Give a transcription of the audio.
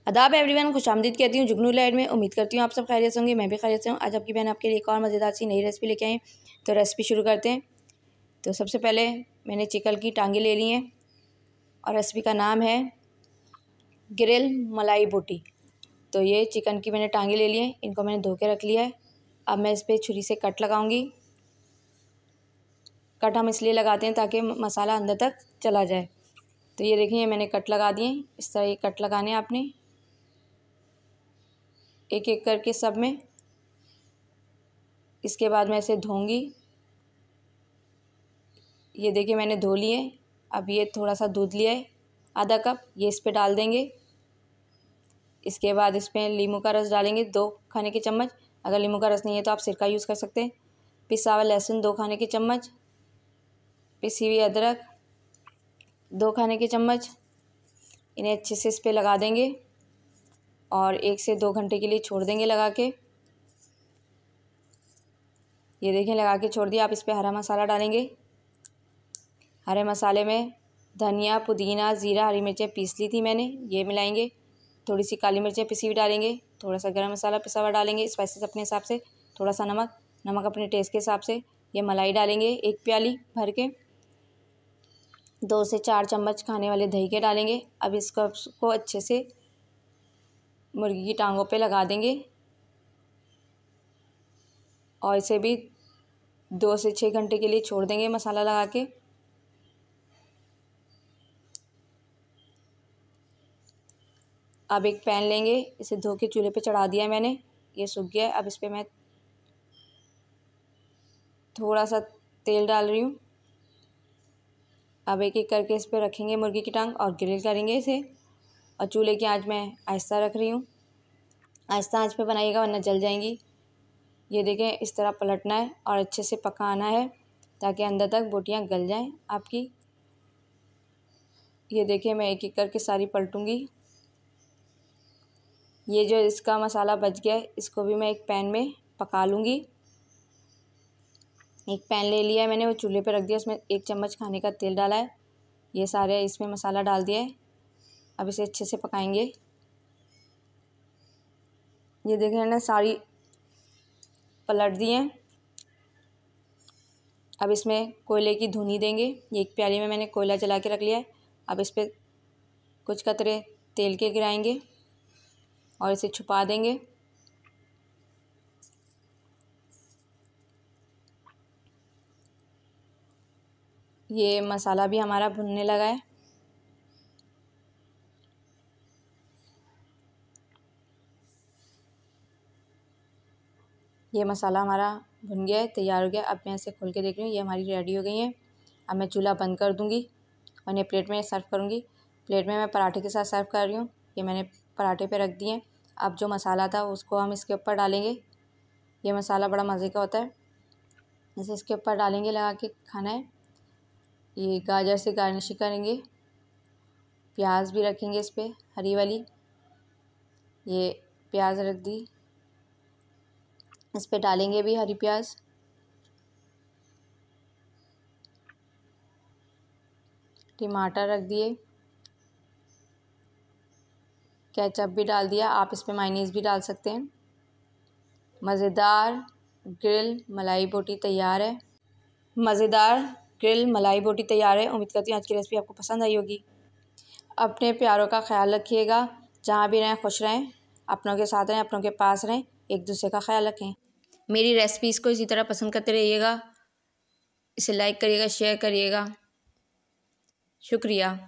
आदाब एवरीवन, खुशामदीद कहती हूँ जुगनू लाइट में। उम्मीद करती हूँ आप सब खैरियत से होंगे, मैं भी खैरियत से हूँ। आज आपकी बहन आपके लिए एक और मज़ेदार सी नई रेसिपी लेके आई। तो रेसिपी शुरू करते हैं। तो सबसे पहले मैंने चिकन की टांगे ले ली हैं और रेसिपी का नाम है ग्रिल मलाई बोटी। तो ये चिकन की मैंने टांगे ले ली हैं, इनको मैंने धो के रख लिया है। अब मैं इस पर छुरी से कट लगाऊँगी। कट हम इसलिए लगाते हैं ताकि मसाला अंदर तक चला जाए। तो ये देखिए मैंने कट लगा दिए। इस तरह ये कट लगाने हैं आपने, एक एक करके सब में। इसके बाद मैं इसे धोऊंगी। ये देखिए मैंने धो लिए। अब ये थोड़ा सा दूध लिया है, आधा कप, ये इस पे डाल देंगे। इसके बाद इसमें नींबू का रस डालेंगे 2 खाने के चम्मच। अगर नींबू का रस नहीं है तो आप सिरका यूज़ कर सकते हैं। पिसा हुआ लहसुन 2 खाने के चम्मच। पिसी हुई अदरक 2 खाने के चम्मच। इन्हें अच्छे से इस पर लगा देंगे और 1 से 2 घंटे के लिए छोड़ देंगे लगा के। ये देखें लगा के छोड़ दिया। आप इस पर हरा मसाला डालेंगे। हरे मसाले में धनिया, पुदीना, ज़ीरा, हरी मिर्चें पीस ली थी मैंने, ये मिलाएंगे। थोड़ी सी काली मिर्चें पिसी हुई डालेंगे। थोड़ा सा गरम मसाला पिसा हुआ डालेंगे, स्पाइसेस अपने हिसाब से। थोड़ा सा नमक अपने टेस्ट के हिसाब से। ये मलाई डालेंगे 1 प्याली भर के। 2 से 4 चम्मच खाने वाले दही के डालेंगे। अब इसको अच्छे से मुर्गी की टांगों पे लगा देंगे और इसे भी 2 से 6 घंटे के लिए छोड़ देंगे मसाला लगा के। अब एक पैन लेंगे, इसे धो के चूल्हे पे चढ़ा दिया है मैंने, ये सूख गया है। अब इस पर मैं थोड़ा सा तेल डाल रही हूँ। अब एक एक करके इस पर रखेंगे मुर्गी की टांग और ग्रिल करेंगे इसे। और चूल्हे की आंच मैं आहिस्ता रख रही हूँ। आहिस्ता आंच पे बनाइएगा वरना जल जाएंगी। ये देखें इस तरह पलटना है और अच्छे से पकाना है ताकि अंदर तक बोटियाँ गल जाएं आपकी। ये देखें मैं एक एक करके सारी पलटूँगी। ये जो इसका मसाला बच गया है इसको भी मैं एक पैन में पका लूँगी। एक पैन ले लिया है मैंने, वो चूल्हे पे रख दिया। उसमें 1 चम्मच खाने का तेल डाला है। ये सारे इसमें मसाला डाल दिया है। अब इसे अच्छे से पकाएंगे। ये देखें मैंने सारी पलट दी हैं। अब इसमें कोयले की धुनी देंगे। ये 1 प्याली में मैंने कोयला जला के रख लिया है। अब इस पर कुछ कतरे तेल के गिराएंगे और इसे छुपा देंगे। ये मसाला भी हमारा भुनने लगा है। ये मसाला हमारा भुन गया है, तैयार हो गया। अब मैं इसे खोल के देख रही हूँ, ये हमारी रेडी हो गई है। अब मैं चूल्हा बंद कर दूँगी और इन्हें प्लेट में सर्व करूँगी। प्लेट में मैं पराठे के साथ सर्व कर रही हूँ। ये मैंने पराठे पे रख दिए। अब जो मसाला था उसको हम इसके ऊपर डालेंगे। ये मसाला बड़ा मज़े का होता है, इसे इसके ऊपर डालेंगे, लगा के खाना है। ये गाजर से गार्निशिंग करेंगे। प्याज भी रखेंगे इस पर, हरी वाली। ये प्याज रख दी, इस पे डालेंगे भी हरी प्याज। टमाटर रख दिए, केचप भी डाल दिया। आप इस पे मायोनीज़ भी डाल सकते हैं। मज़ेदार ग्रिल मलाई बोटी तैयार है। मज़ेदार ग्रिल मलाई बोटी तैयार है। उम्मीद करती हूँ आज की रेसिपी आपको पसंद आई होगी। अपने प्यारों का ख्याल रखिएगा, जहाँ भी रहें खुश रहें, अपनों के साथ रहें, अपनों के पास रहें, एक दूसरे का ख्याल रखें। मेरी रेसिपीज़ को इसी तरह पसंद करते रहिएगा। इसे लाइक करिएगा, शेयर करिएगा। शुक्रिया।